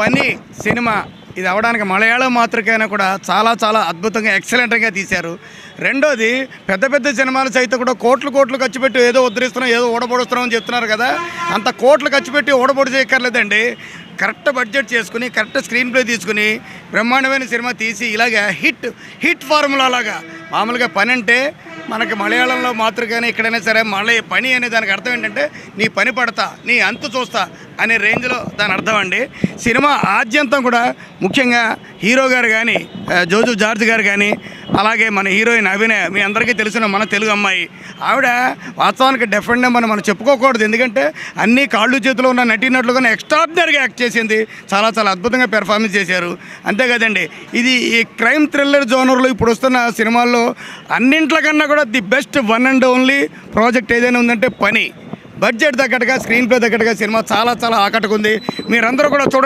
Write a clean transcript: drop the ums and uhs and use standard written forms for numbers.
పని సినిమా ఇది అవడానికి మలయాళం మాతృకైనా కూడా చాలా చాలా అద్భుతంగా ఎక్సలెంట్గా తీశారు. రెండోది పెద్ద పెద్ద సినిమాలు సైతం కూడా కోట్లు కోట్లు ఖర్చు పెట్టి ఏదో ఉద్ధరిస్తున్నాం ఏదో ఓడబొడుస్తున్నాం అని చెప్తున్నారు కదా, అంత కోట్లు ఖర్చు పెట్టి ఓడబొడి చేయక్కర్లేదండి. కరెక్ట్ బడ్జెట్ చేసుకుని కరెక్ట్ స్క్రీన్ ప్లే తీసుకుని బ్రహ్మాండమైన సినిమా తీసి ఇలాగా హిట్ ఫార్ములా లాగా. మామూలుగా పని అంటే మనకి మలయాళంలో మాతృకైనా ఎక్కడైనా సరే మళ్ళీ పని అనే దానికి అర్థం ఏంటంటే నీ పని పడతా నీ అంతు చూస్తా అనే రేంజ్లో దాని అర్థం అండి. సినిమా ఆద్యంతం కూడా ముఖ్యంగా హీరో గారు కానీ జోజు జార్జ్ గారు కానీ అలాగే మన హీరోయిన్ అభినయ మీ అందరికీ తెలిసిన మన తెలుగు అమ్మాయి ఆవిడ వాస్తవానికి డెఫినెట్గా మనం చెప్పుకోకూడదు, ఎందుకంటే అన్ని కాళ్ళు చేతిలో ఉన్న నటీనటులుగానే ఎక్స్ట్రాడినరీగా యాక్ట్ చేసింది. చాలా చాలా అద్భుతంగా పెర్ఫార్మెన్స్ చేశారు. అంతే కదండి, ఇది ఈ క్రైమ్ థ్రిల్లర్ జోనర్లో ఇప్పుడు వస్తున్న సినిమాల్లో అన్నింట్లకన్నా కూడా the best one and only project ఏదైనా ఉందంటే పని. బడ్జెట్ తగ్గట్టుగా స్క్రీన్ ప్లే తగ్గట్టుగా సినిమా చాలా చాలా ఆకట్టుకుంది. మీరందరూ కూడా చూడండి.